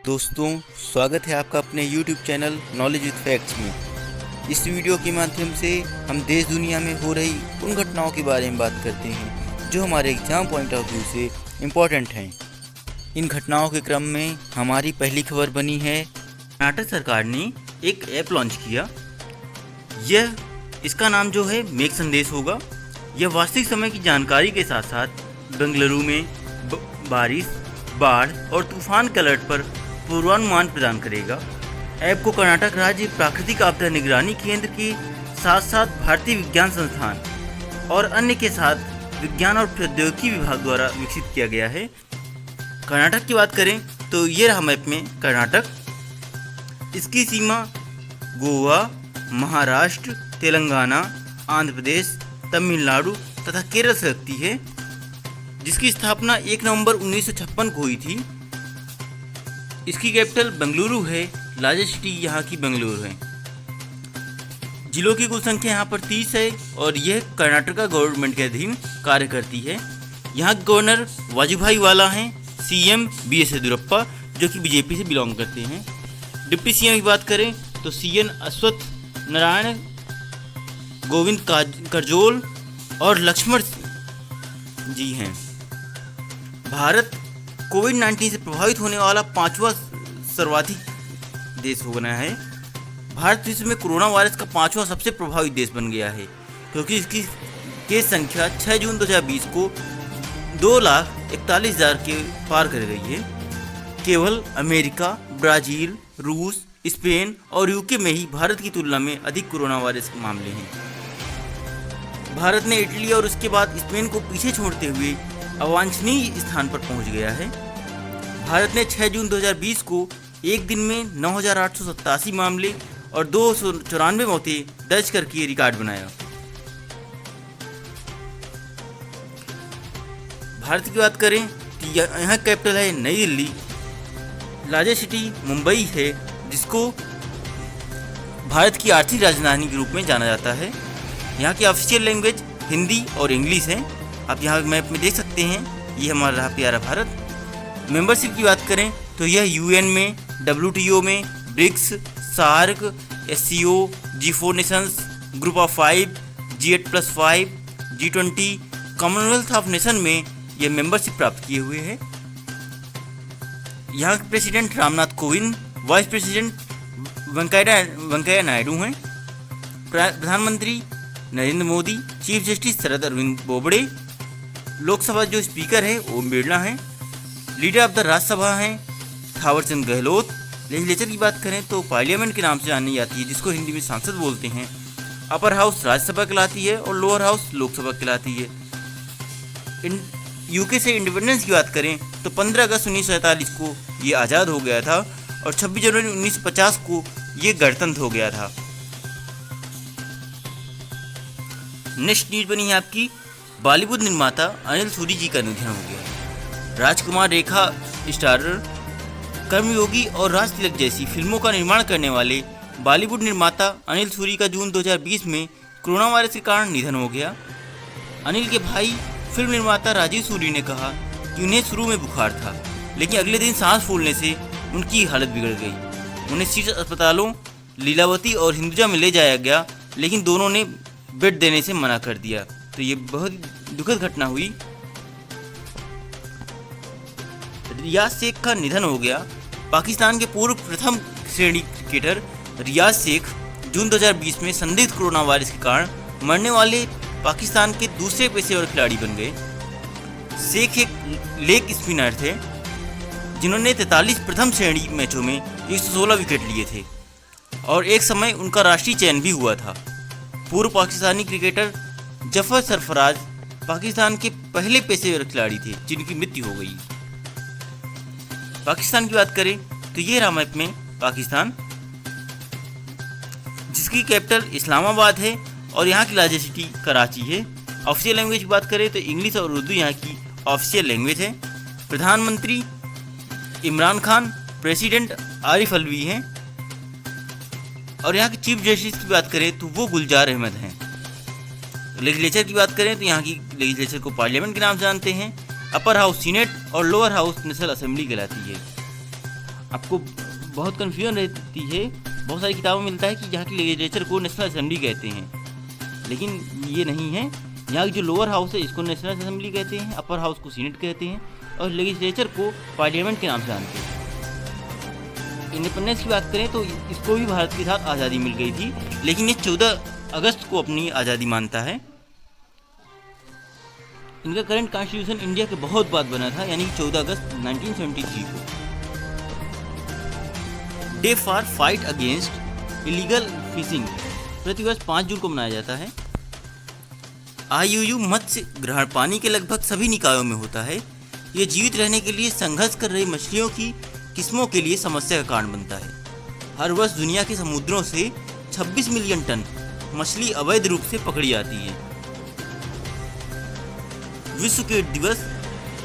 दोस्तों, स्वागत है आपका अपने YouTube channel knowledge with facts में। इस वीडियो के माध्यम से हम देश दुनिया में हो रही उन घटनाओं के बारे में बात करते हैं जो हमारे एग्जाम पॉइंट ऑफ व्यू से इम्पोर्टेंट हैं। इन घटनाओं के क्रम में हमारी पहली खबर बनी है, कर्नाटक सरकार ने एक ऐप लॉन्च किया। इसका नाम जो है मेघ संदेश होगा। यह वास्तविक समय की जानकारी के साथ साथ बेंगलुरु में बारिश, बाढ़ और तूफान के अलर्ट पर पूर्वानुमान प्रदान करेगा। ऐप को कर्नाटक राज्य प्राकृतिक आपदा निगरानी केंद्र के साथ साथ भारतीय विज्ञान संस्थान और अन्य के साथ विज्ञान और प्रौद्योगिकी विभाग द्वारा विकसित किया गया है। कर्नाटक की बात करें तो ये रहा मैप में कर्नाटक। इसकी सीमा गोवा, महाराष्ट्र, तेलंगाना, आंध्र प्रदेश, तमिलनाडु तथा केरल से लगती है, जिसकी स्थापना 1 नवंबर 1956 को हुई थी। इसकी कैपिटल बेंगलुरु है। लार्जेस्ट सिटी यहाँ की बेंगलुरु है। जिलों की कुल संख्या यहाँ पर 30 है और यह कर्नाटक गवर्नमेंट के अधीन कार्य करती है। यहाँ के गवर्नर वाजुभाई वाला हैं। सीएम बीएस येदियुरप्पा जो कि बीजेपी से बिलोंग करते हैं। डिप्टी सीएम की बात करें तो सीएन अश्वत्थ नारायण, गोविंद करजोल और लक्ष्मण जी हैं। भारत कोविड-19 से प्रभावित होने वाला 5वां सर्वाधिक देश हो गया है। भारत विश्व में कोरोना वायरस का 5वां सबसे प्रभावित देश बन गया है, क्योंकि इसकी केस संख्या 6 जून 2020 को 2,41,000 के पार कर गई है। केवल अमेरिका, ब्राज़ील, रूस, स्पेन और यूके में ही भारत की तुलना में अधिक कोरोना वायरस के मामले हैं। भारत ने इटली और उसके बाद स्पेन को पीछे छोड़ते हुए अवांछनीय स्थान पर पहुंच गया है। भारत ने 6 जून 2020 को एक दिन में 9,887 मामले और 294 मौतें दर्ज करके रिकॉर्ड बनाया। भारत की बात करें तो यहाँ कैपिटल है नई दिल्ली। लार्जेस्ट सिटी मुंबई है, जिसको भारत की आर्थिक राजधानी के रूप में जाना जाता है। यहाँ की ऑफिशियल लैंग्वेज हिंदी और इंग्लिश है। आप यहाँ मैप में देख सकते हैं। ये हमारा रहा प्यारा भारत। मेंबरशिप की बात करें तो यह यूएन में, WTO में, BRICS, SAARC, SCO, G4 nations, group of 5, G8+5, G20, Commonwealth of nation में यह मेंबरशिप प्राप्त किए हुए है। यहाँ के president Ramnath Kovind, vice president Venkaiah Naidu हैं। प्रधानमंत्री नरेंद्र मोदी, चीफ जस्टिस शरद अरविंद बोबड़े, लोकसभा जो स्पीकर है ओम बिरला हैं, लीडर ऑफ द राज्यसभा हैं थावरचंद गहलोत। लेजिस्लेचर की बात करें तो पार्लियामेंट के नाम से जानी जाती है, जिसको हिंदी में सांसद बोलते हैं। अपर हाउस राज्यसभा कहलाती है और लोअर हाउस लोकसभा कहलाती है। यूके से इंडिपेंडेंस की बात करें तो 15 अगस्त 1947 को ये आज़ाद हो गया था और 26 जनवरी 1950 को ये गणतंत्र हो गया था। नेक्स्ट न्यूज बनी है आपकी, बॉलीवुड निर्माता अनिल सूरी जी का निधन हो गया। राजकुमार, रेखा स्टारर, कर्मयोगी और राज तिलक जैसी फिल्मों का निर्माण करने वाले बॉलीवुड निर्माता अनिल सूरी का जून 2020 में कोरोना वायरस के कारण निधन हो गया। अनिल के भाई फिल्म निर्माता राजीव सूरी ने कहा कि उन्हें शुरू में बुखार था, लेकिन अगले दिन सांस फूलने से उनकी हालत बिगड़ गई। उन्हें शीर्ष अस्पतालों लीलावती और हिंदुजा में ले जाया गया, लेकिन दोनों ने बेड देने से मना कर दिया। तो ये बहुत दुखद घटना हुई। रियाज शेख का निधन हो गया। पाकिस्तान के पूर्व प्रथम श्रेणी क्रिकेटर रियाज शेख जून 2020 में संदिग्ध कोरोना वायरस के कारण मरने वाले पाकिस्तान के दूसरे पेशेवर खिलाड़ी बन गए। शेख एक लेग स्पिनर थे, जिन्होंने 43 प्रथम श्रेणी मैचों में 116 विकेट लिए थे और एक समय उनका राष्ट्रीय चयन भी हुआ था। पूर्व पाकिस्तानी क्रिकेटर जफर सरफराज पाकिस्तान के पहले पेशेवर खिलाड़ी थे जिनकी मृत्यु हो गई। पाकिस्तान की बात करें तो ये रहा मैप में पाकिस्तान, जिसकी कैपिटल इस्लामाबाद है और यहाँ की लार्जेस्ट सिटी कराची है। ऑफिशियल लैंग्वेज की बात करें तो इंग्लिश और उर्दू यहाँ की ऑफिशियल लैंग्वेज है। प्रधानमंत्री इमरान खान, प्रेसिडेंट आरिफ अलवी हैं और यहाँ के चीफ जस्टिस की बात करें तो वो गुलजार अहमद हैं। लेजिस्लेचर की बात करें तो यहाँ की लेजिस्लेचर को पार्लियामेंट के नाम से जानते हैं। अपर हाउस सीनेट और लोअर हाउस नेशनल असेंबली कहलाती है। आपको बहुत कन्फ्यूजन रहती है, बहुत सारी किताबों में मिलता है कि यहाँ की लेजिस्लेचर को नेशनल असेंबली कहते हैं, लेकिन ये नहीं है। यहाँ की जो लोअर हाउस है इसको नेशनल असेंबली कहते हैं, अपर हाउस को सीनेट कहते हैं और लेजिस्लेचर को पार्लियामेंट के नाम से जानते हैं। इंडिपेंडेंस की बात करें तो इसको भी भारत के साथ आज़ादी मिल गई थी, लेकिन ये 14 अगस्त को अपनी आज़ादी मानता है। इनका करंट कॉन्स्टिट्यूशन इंडिया के बहुत बाद बना था, यानी 14 अगस्त 1973 को। Day for fight against illegal fishing प्रतिवर्ष 5 जून को मनाया जाता है। आईयूयू मत्स्य ग्रहण पानी के लगभग सभी निकायों में होता है। ये जीवित रहने के लिए संघर्ष कर रही मछलियों की किस्मों के लिए समस्या का कारण बनता है। हर वर्ष दुनिया के समुद्रों से 26 मिलियन टन मछली अवैध रूप से पकड़ी जाती है। विश्व कीट दिवस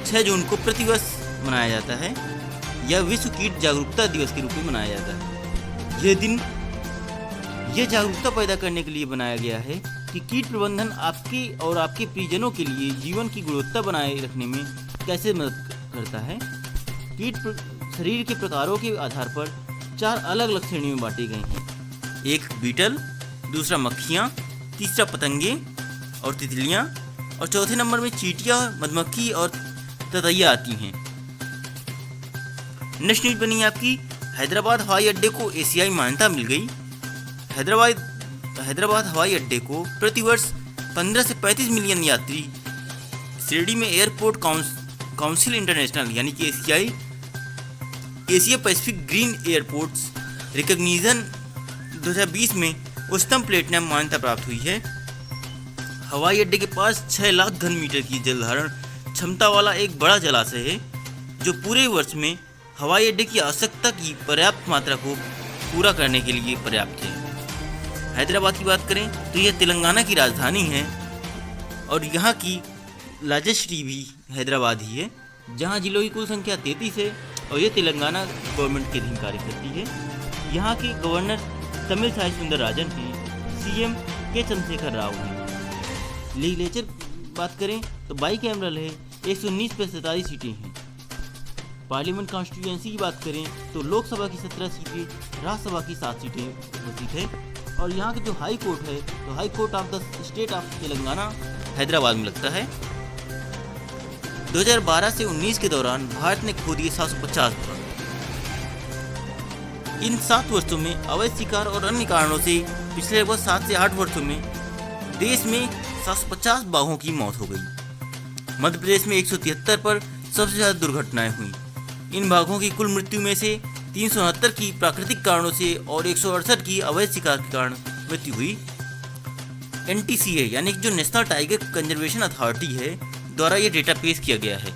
6 जून को प्रतिवर्ष मनाया जाता है। यह विश्व कीट जागरूकता दिवस के रूप में मनाया जाता है। यह दिन यह जागरूकता पैदा करने के लिए बनाया गया है कि कीट प्रबंधन आपके और आपके परिजनों के लिए जीवन की गुणवत्ता बनाए रखने में कैसे मदद करता है। कीट शरीर के प्रकारों के आधार पर 4 अलग अलग श्रेणियों में बांटे गए हैं। एक बीटल, दूसरा मक्खियाँ, तीसरा पतंगे और तितलियाँ और चौथे नंबर में चींटियाँ, मधुमक्खी और ततैया आती हैं। नेक्स्ट न्यूज बनी आपकी, हैदराबाद हवाई अड्डे को एशियाई मान्यता मिल गई। हैदराबाद हवाई अड्डे को प्रतिवर्ष 15 से 35 मिलियन यात्री श्रेणी में एयरपोर्ट काउंसिल इंटरनेशनल यानी कि Asia Pacific green airports recognition 2020 में उच्चतम प्लेटिनम मान्यता प्राप्त हुई है। हवाई अड्डे के पास 6 लाख घन मीटर की जल धारण क्षमता वाला एक बड़ा जलाशय है, जो पूरे वर्ष में हवाई अड्डे की आवश्यकता की पर्याप्त मात्रा को पूरा करने के लिए पर्याप्त है। हैदराबाद की बात करें तो यह तेलंगाना की राजधानी है और यहाँ की लार्जेस्ट सिटी भी हैदराबाद ही है, जहाँ जिलों की कुल संख्या 33 है और ये तेलंगाना गवर्नमेंट के अधीन कार्य करती है। यहाँ के गवर्नर तमिलसाई सुंदरराजन हैं, सीएम के चंद्रशेखर राव हैं। लेजिस्लेचर बात करें तो बाईकैमरल है, 119 पे 47 सीटें हैं। पार्लियामेंट कॉन्स्टिट्यूएंसी की बात करें तो लोकसभा की 17 सीटें, राज्यसभा की 7 सीटें उपस्थित है। और यहाँ के जो हाई कोर्ट है तो high court of the state of Telangana Hyderabad में लगता है। 2012 से 19 के दौरान भारत ने खो दिए 750 बाघ। इन 7 वर्षों में अवैध शिकार और अन्य कारणों से पिछले लगभग 7 से 8 वर्षों में देश में 750 बाघों की मौत हो गई। मध्य प्रदेश में 173 पर सबसे ज़्यादा दुर्घटनाएं हुई। इन बाघों की कुल मृत्यु में से 369 की प्राकृतिक कारणों से और 168 की अवैध शिकार के कारण मृत्यु हुई। NTCA यानी जो नेशनल टाइगर कंजर्वेशन अथॉरिटी है द्वारा ये डेटा पेश किया गया है।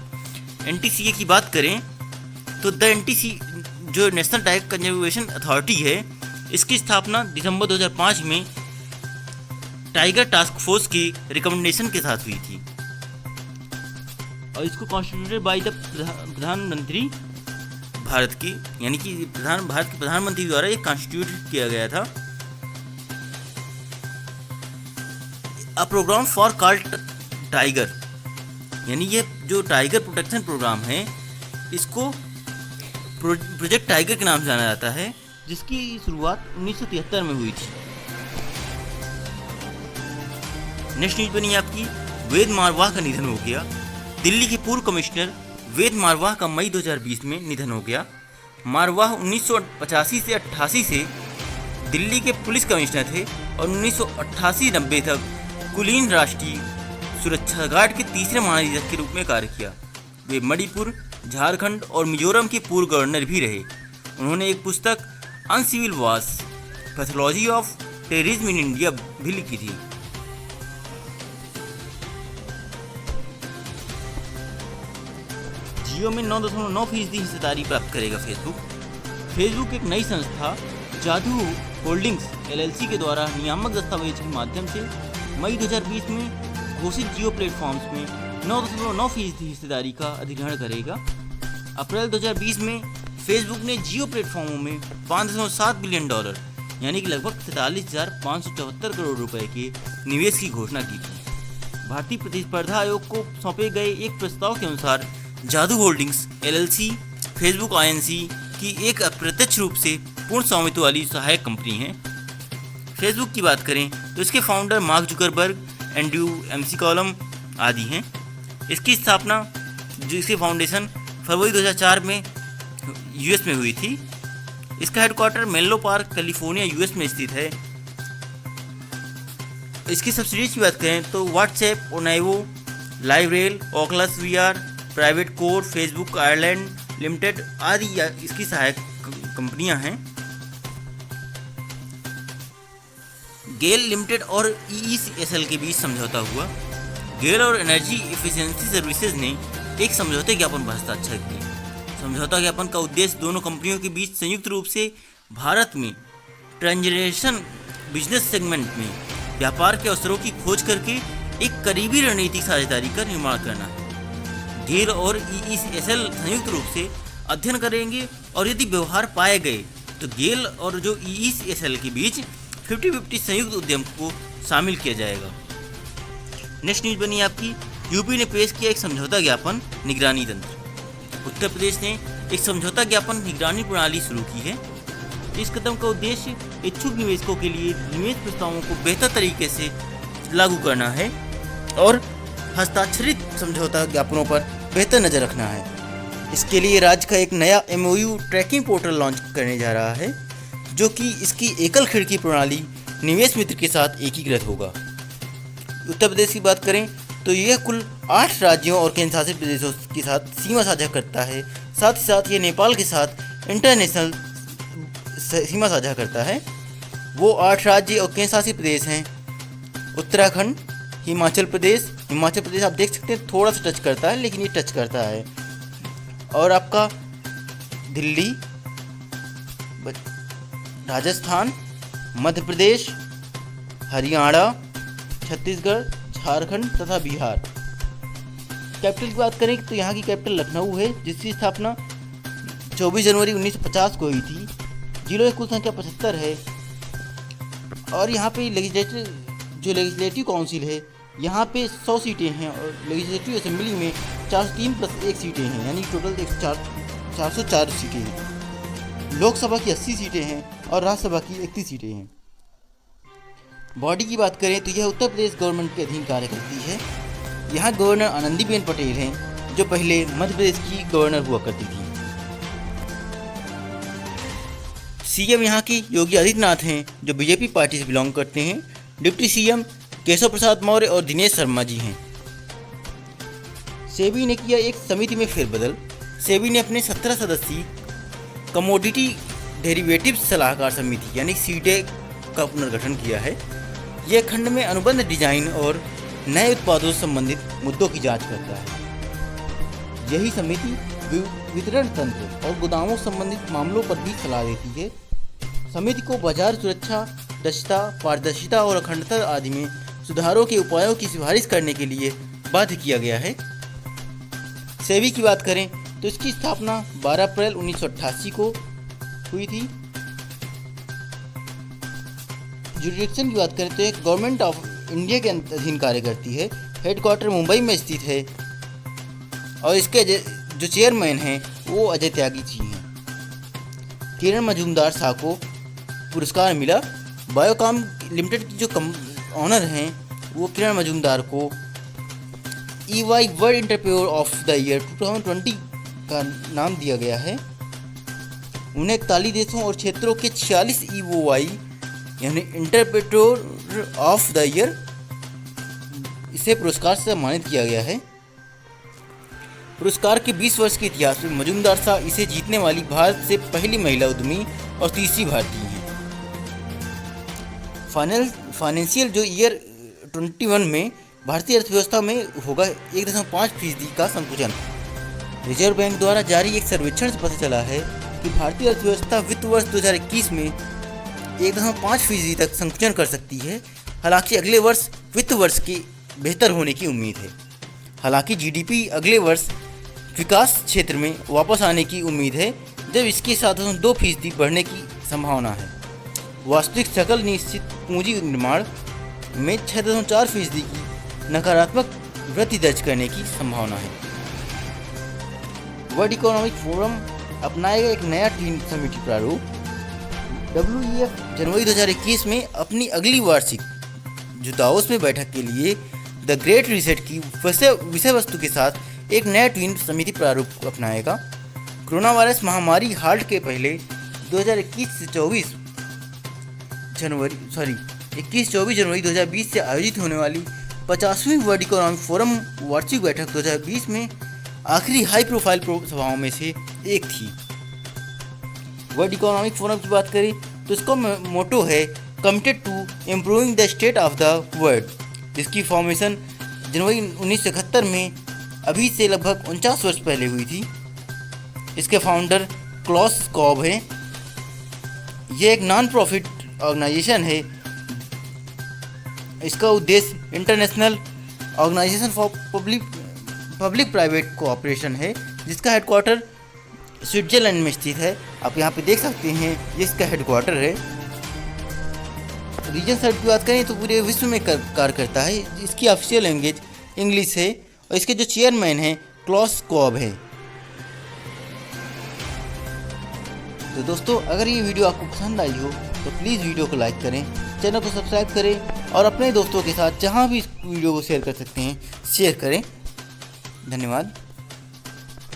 NTCA की बात करें तो द NTC जो नेशनल टाइगर कंजर्वेशन अथॉरिटी है, इसकी स्थापना दिसंबर 2005 में टाइगर टास्क फोर्स की रिकमेंडेशन के साथ हुई थी और इसको कॉन्स्टिट्यूटेड बाय द प्रधानमंत्री भारत की यानी कि भारत के प्रधानमंत्री द्वारा ये कॉन्स्टिट्यूट किया गया था। अ प्रोग्राम फॉर कॉल्ड टाइगर यानी ये जो टाइगर प्रोटेक्शन प्रोग्राम है इसको प्रोजेक्ट टाइगर के नाम से जाना जाता है, जिसकी शुरुआत 1973 में हुई थी। नेक्स्ट न्यूज बनी आपकी, वेद मारवाह का निधन हो गया। दिल्ली के पूर्व कमिश्नर वेद मारवाह का मई 2020 में निधन हो गया। मारवाह 1985 से 88 से दिल्ली के पुलिस कमिश्नर थे और 1988-90 तक कुलीन राष्ट्रीय सुरक्षा गार्ड के तीसरे महानिदेशक के रूप में कार्य किया। वे मणिपुर, झारखंड और मिजोरम के पूर्व गवर्नर भी रहे। उन्होंने एक पुस्तक uncivil wars pathology of terrorism in India भी लिखी थी। जियो में 9.9% हिस्सेदारी प्राप्त करेगा फेसबुक एक नई संस्था जादू होल्डिंग्स LLC के द्वारा नियामक दस्तावेज के माध्यम से मई 2020 में घोषित जियो प्लेटफॉर्म्स में 9.9% हिस्सेदारी का अधिग्रहण करेगा। अप्रैल 2020 में फेसबुक ने जियो प्लेटफॉर्मों में $5.7 बिलियन यानी कि लगभग 43,574 करोड़ रुपए के निवेश की घोषणा की थी। भारतीय प्रतिस्पर्धा आयोग को सौंपे गए एक प्रस्ताव के अनुसार जादू होल्डिंग्स LLC, फेसबुक INC की एक अप्रत्यक्ष रूप से पूर्ण स्वामित्व वाली सहायक कंपनी है। फेसबुक की बात करें तो इसके founder mark Zuckerberg, Andrew McCallum आदि हैं। इसकी स्थापना जो इसके फाउंडेशन फरवरी 2004 में यूएस में हुई थी। इसका headquarter Menlo Park, California, US में स्थित है। इसकी सब्सिडीज की बात करें तो WhatsApp, Onavo, LiveRail, Oculus VR, private core, Facebook Ireland limited आदि इसकी सहायक कंपनियां हैं। गेल लिमिटेड और ईईसीएसएल के बीच समझौता हुआ। गेल और एनर्जी एफिशिएंसी सर्विसेज ने एक समझौते ज्ञापन पर हस्ताक्षर किए। समझौता ज्ञापन का उद्देश्य दोनों कंपनियों के बीच संयुक्त रूप से भारत में ट्रांसजेंडरेशन बिजनेस सेगमेंट में व्यापार के अवसरों की खोज करके एक करीबी रणनीतिक साझेदारी का निर्माण करना है। गेल और ईईसीएसएल संयुक्त रूप से अध्ययन करेंगे और यदि व्यवहार पाए गए तो गेल और जो ईईसीएसएल के बीच 50-50 संयुक्त उद्यम को शामिल किया जाएगा। नेक्स्ट न्यूज बनी आपकी, यूपी ने पेश किया एक समझौता ज्ञापन निगरानी तंत्र। उत्तर प्रदेश ने एक समझौता ज्ञापन निगरानी प्रणाली शुरू की है। इस कदम का उद्देश्य इच्छुक निवेशकों के लिए निवेश प्रस्तावों को बेहतर तरीके से लागू करना है और हस्ताक्षरित समझौता ज्ञापनों पर बेहतर नज़र रखना है। इसके लिए राज्य का एक नया एमओयू ट्रैकिंग पोर्टल लॉन्च करने जा रहा है, जो कि इसकी एकल खिड़की प्रणाली निवेश मित्र के साथ एकीकृत होगा। उत्तर प्रदेश की बात करें तो यह कुल 8 राज्यों और केंद्र शासित प्रदेशों के साथ सीमा साझा करता है। साथ ही साथ ये नेपाल के साथ इंटरनेशनल सीमा साझा करता है। वो 8 राज्य और केंद्र शासित प्रदेश हैं उत्तराखंड, हिमाचल प्रदेश आप देख सकते हैं थोड़ा सा टच करता है, लेकिन ये टच करता है। और आपका दिल्ली, राजस्थान, मध्य प्रदेश, हरियाणा, छत्तीसगढ़, झारखंड तथा बिहार। कैपिटल की बात करें तो यहाँ की कैपिटल लखनऊ है, जिसकी स्थापना 24 जनवरी 1950 को हुई थी। जिलों की कुल संख्या 75 है। और यहाँ पे लेजिस्लेटिव काउंसिल है, यहाँ पे 100 सीटें हैं और लेजिस्लेटिव असेंबली में 403 + 1 सीटें हैं, यानी टोटल 404 सीटें हैं। लोकसभा की 80 सीटें हैं और राज्यसभा की 31 सीटें हैं। बॉडी की बात करें तो यह उत्तर प्रदेश गवर्नमेंट के अधीन कार्य करती है। यहाँ गवर्नर आनंदीबेन पटेल हैं, जो पहले मध्य प्रदेश की गवर्नर हुआ करती थी। सीएम यहाँ की योगी आदित्यनाथ हैं, जो बीजेपी पार्टी से बिलोंग करते हैं। डिप्टी सीएम केशव प्रसाद मौर्य और दिनेश शर्मा जी हैं। सेबी ने किया एक समिति में फेरबदल। सेबी ने अपने 17 सदस्यीय कमोडिटी डेरिवेटिव्स सलाहकार समिति यानी सीडेक का पुनर्गठन किया है। यह खंड में अनुबंध डिजाइन और नए उत्पादों से संबंधित मुद्दों की जांच करता है। यही समिति वितरण तंत्र और गोदामों संबंधित मामलों पर भी सलाह देती है। समिति को बाजार सुरक्षा, दक्षता, पारदर्शिता और अखंडता आदि में सुधारों के उपायों की सिफारिश करने के लिए बाध्य किया गया है। सेबी की बात करें तो इसकी स्थापना 12 अप्रैल 1988 को हुई थी। जुरिडिक्शन की बात करें तो एक गवर्नमेंट ऑफ इंडिया के अधीन कार्य करती है। हेडक्वार्टर मुंबई में स्थित है और इसके जो चेयरमैन हैं वो अजय त्यागी जी हैं। किरण मजूमदार शाह को पुरस्कार मिला। बायोकॉम लिमिटेड की जो ऑनर हैं वो किरण मजूमदार को EY world entrepreneur of the year 2020 का नाम दिया गया है। उन्हें 41 देशों और क्षेत्रों के 46 EOI यानी एंटरप्रेन्योर ऑफ द ईयर इसे पुरस्कार से सम्मानित किया गया है। पुरस्कार के 20 वर्ष के इतिहास में मजूमदार शाह इसे जीतने वाली भारत से पहली महिला उद्यमी और तीसरी भारतीय हैं। फाइनेंशियल जो ईयर 21 में भारतीय अर्थव्यवस्था में होगा 1.5% का संकुचन। रिजर्व बैंक द्वारा जारी एक सर्वेक्षण से पता चला है कि भारतीय अर्थव्यवस्था वित्त वर्ष 2021 में 1.5% तक संकुचन कर सकती है। हालांकि अगले वर्ष वित्त वर्ष के बेहतर होने की उम्मीद है। हालांकि जीडीपी अगले वर्ष विकास क्षेत्र में वापस आने की उम्मीद है, जब इसके 7.2% बढ़ने की संभावना है। वास्तविक सकल निश्चित पूंजी निर्माण में 6.4% की नकारात्मक वृद्धि दर्ज करने की संभावना है। वर्ल्ड इकोनॉमिक फोरम अपनाएगा एक नया ट्विन समिति प्रारूप। WEF जनवरी 2021 में अपनी अगली वार्षिक जो दावोस में बैठक के लिए द ग्रेट रीसेट की विषय वस्तु के साथ एक नया ट्विन समिति प्रारूप अपनाएगा। कोरोना वायरस महामारी हाल्ट के पहले 21-24 जनवरी 2020 से आयोजित होने वाली 50वीं वर्ल्ड इकोनॉमिक फोरम वार्षिक बैठक 2020 में आखिरी हाई प्रोफाइल सभाओं में से एक थी। वर्ल्ड इकोनॉमिक फोरम की बात करें तो इसका मोटो है committed to improving the state of the world, जिसकी फॉर्मेशन जनवरी 1971 में अभी से लगभग 49 वर्ष पहले हुई थी। इसके फाउंडर क्लॉस स्कॉब हैं। यह एक नॉन प्रॉफिट ऑर्गेनाइजेशन है। इसका उद्देश्य international organisation for public private cooperation है, जिसका हेडक्वार्टर स्विट्जरलैंड में स्थित है। आप यहाँ पे देख सकते हैं ये इसका हेडक्वार्टर है। रीजन साइड की बात करें तो पूरे विश्व में कार्य करता है। इसकी ऑफिशियल लैंग्वेज इंग्लिश है और इसके जो चेयरमैन हैं क्लॉस स्कॉब है। तो दोस्तों, अगर ये वीडियो आपको पसंद आई हो तो प्लीज़ वीडियो को लाइक करें, चैनल को सब्सक्राइब करें और अपने दोस्तों के साथ जहाँ भी इस वीडियो को शेयर कर सकते हैं शेयर करें। धन्यवाद।